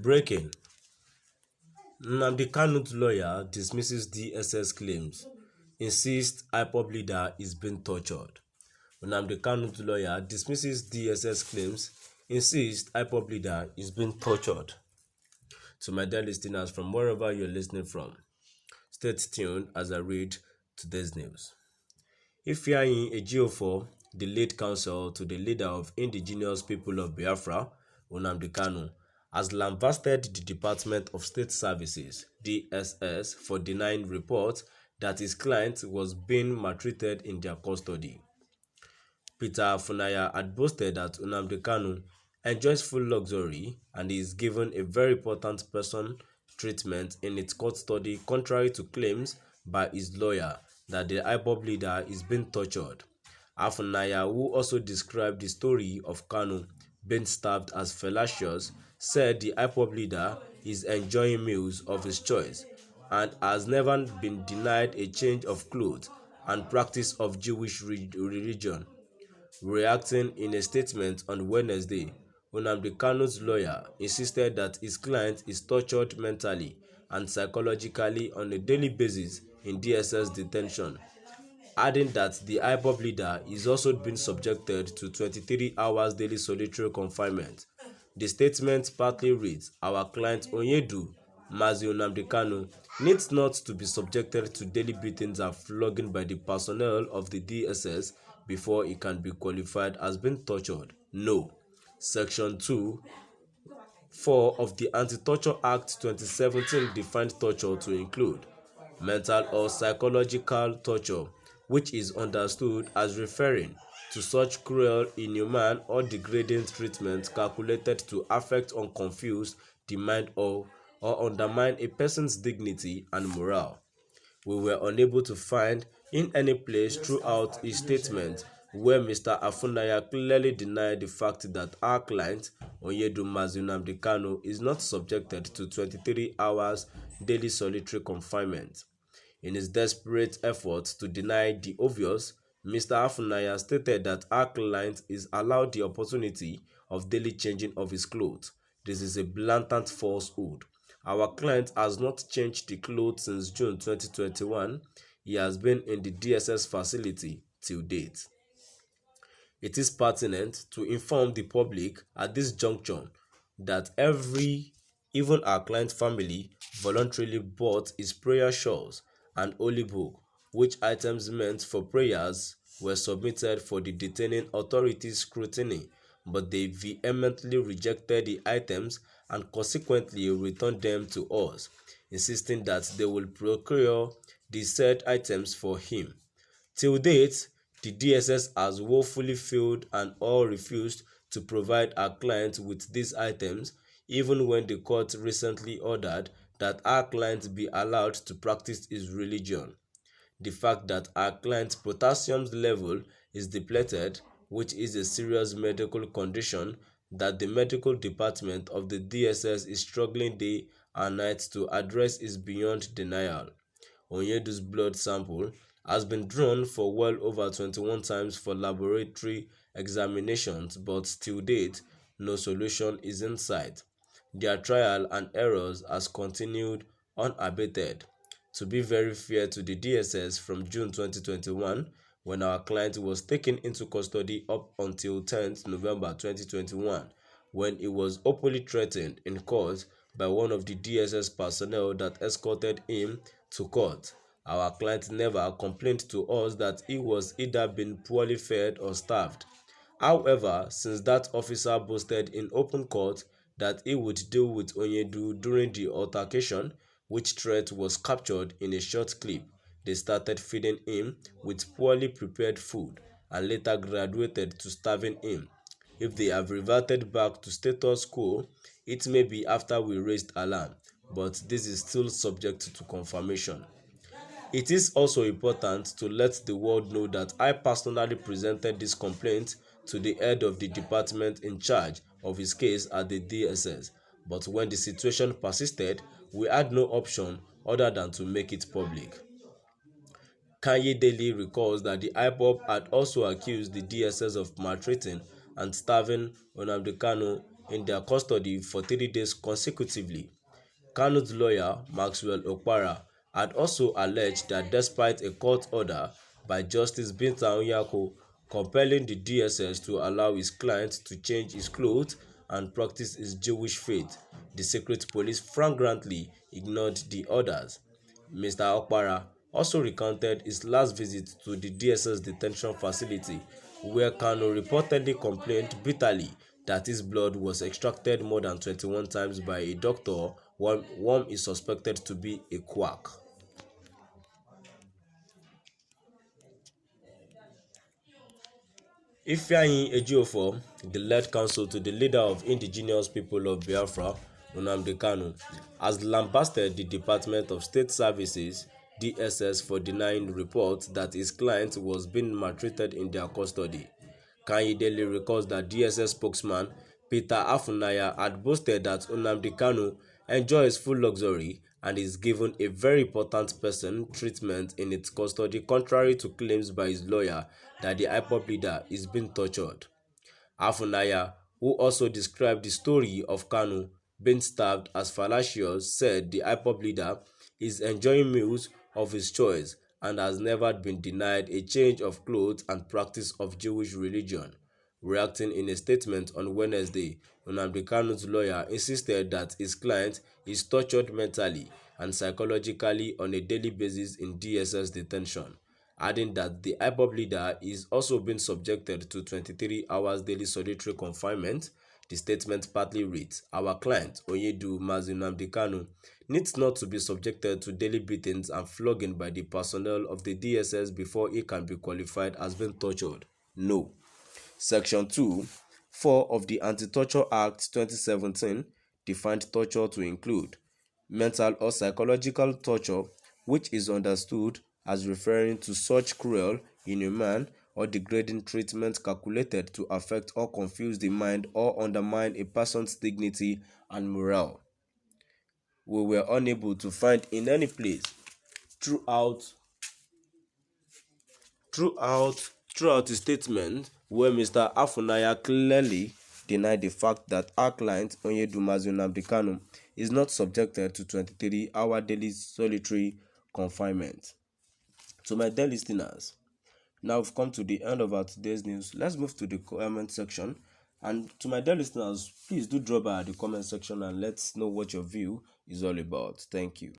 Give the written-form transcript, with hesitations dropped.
Breaking: Nnamdi Kanu's lawyer dismisses DSS claims, insists IPOB leader is being tortured. Nnamdi Kanu's lawyer dismisses DSS claims, insists IPOB leader is being tortured. To my dear listeners from wherever you're listening from, stay tuned as I read today's news. Ifeanyi Ejiofor, the lead counsel to the leader of indigenous people of Biafra, Nnamdi Kanu, has lambasted the Department of State Services (DSS) for denying reports that his client was being maltreated in their custody. Peter Afunaya had boasted that Nnamdi Kanu enjoys full luxury and is given a very important person treatment in its custody, contrary to claims by his lawyer that the IPOB leader is being tortured. Afunaya, who also described the story of Kanu being stabbed as fallacious, said the IPOB leader is enjoying meals of his choice and has never been denied a change of clothes and practice of Jewish religion. Reacting in a statement on Wednesday, Nnamdi Kanu's lawyer insisted that his client is tortured mentally and psychologically on a daily basis in DSS detention, adding that the IPOB leader is also being subjected to 23 hours daily solitary confinement. The statement partly reads, "Our client Onyedu, Mazi Nnamdi Kanu, needs not to be subjected to daily beatings and flogging by the personnel of the DSS before he can be qualified as being tortured. No." Section 2(4) of the Anti-Torture Act 2017 defined torture to include mental or psychological torture, which is understood as referring to such cruel, inhuman, or degrading treatment calculated to affect or confuse the mind or undermine a person's dignity and morale. We were unable to find in any place throughout his statement where Mr. Afunaya clearly denied the fact that our client, Onyedu Mazi Nnamdi Kanu, is not subjected to 23 hours daily solitary confinement. In his desperate efforts to deny the obvious, Mr. Afunaya stated that our client is allowed the opportunity of daily changing of his clothes. This is a blatant falsehood. Our client has not changed the clothes since June 2021. He has been in the DSS facility till date. It is pertinent to inform the public at this juncture that even our client's family, voluntarily bought his prayer shawls and holy book, which items meant for prayers were submitted for the detaining authorities' scrutiny, but they vehemently rejected the items and consequently returned them to us, insisting that they will procure the said items for him. Till date, the DSS has woefully failed and or refused to provide our client with these items, even when the court recently ordered that our client be allowed to practice his religion. The fact that our client's potassium level is depleted, which is a serious medical condition that the medical department of the DSS is struggling day and night to address, is beyond denial. Onyedu's blood sample has been drawn for well over 21 times for laboratory examinations, but till date, no solution is in sight. Their trial and errors has continued unabated. To be very fair to the DSS, from June 2021, when our client was taken into custody, up until 10th November 2021, when he was openly threatened in court by one of the DSS personnel that escorted him to court, our client never complained to us that he was either being poorly fed or starved. However, since that officer boasted in open court that he would deal with Onyedu during the altercation, which threat was captured in a short clip, they started feeding him with poorly prepared food and later graduated to starving him. If they have reverted back to status quo, it may be after we raised alarm, but this is still subject to confirmation. It is also important to let the world know that I personally presented this complaint to the head of the department in charge of his case at the DSS, but when the situation persisted, we had no option other than to make it public. Kanye Daily recalls that the IPOB had also accused the DSS of maltreating and starving Nnamdi Kanu in their custody for 3 days consecutively. Kanu's lawyer, Maxwell Okpara, had also alleged that despite a court order by Justice Binta Onyako compelling the DSS to allow his client to change his clothes and practice his Jewish faith, the secret police flagrantly ignored the orders. Mr. Okpara also recounted his last visit to the DSS detention facility, where Kanu reportedly complained bitterly that his blood was extracted more than 21 times by a doctor whom is suspected to be a quack. Ifeanyi Ejiofor, the led counsel to the leader of indigenous people of Biafra, Nnamdi Kanu, has lambasted the Department of State Services (DSS) for denying reports that his client was being maltreated in their custody. Kanyidele recalls that DSS spokesman Peter Afunaya had boasted that Nnamdi Kanu enjoys full luxury and is given a very important person treatment in its custody, contrary to claims by his lawyer that the IPOB leader is being tortured. Afunaya, who also described the story of Kanu being stabbed as fallacious, said the IPOB leader is enjoying meals of his choice and has never been denied a change of clothes and practice of Jewish religion. Reacting in a statement on Wednesday, Nnamdi Kanu's lawyer insisted that his client is tortured mentally and psychologically on a daily basis in DSS detention, adding that the IPOB leader is also being subjected to 23 hours daily solitary confinement. The statement partly reads, "Our client, Onyedu Mazi Nnamdi Kanu, needs not to be subjected to daily beatings and flogging by the personnel of the DSS before he can be qualified as being tortured. No." Section 2(4) of the Anti-Torture Act 2017 defined torture to include mental or psychological torture, which is understood as referring to such cruel, inhumane, or degrading treatment calculated to affect or confuse the mind or undermine a person's dignity and morale. We were unable to find in any place throughout his statement where Mr. Afunaya clearly denied the fact that our client, Onyedu Mazi Nnamdi Kanu, is not subjected to 23-hour daily solitary confinement. To my dear listeners, now we've come to the end of our today's news. Let's move to the comment section. And to my dear listeners, please do drop by the comment section and let's know what your view is all about. Thank you.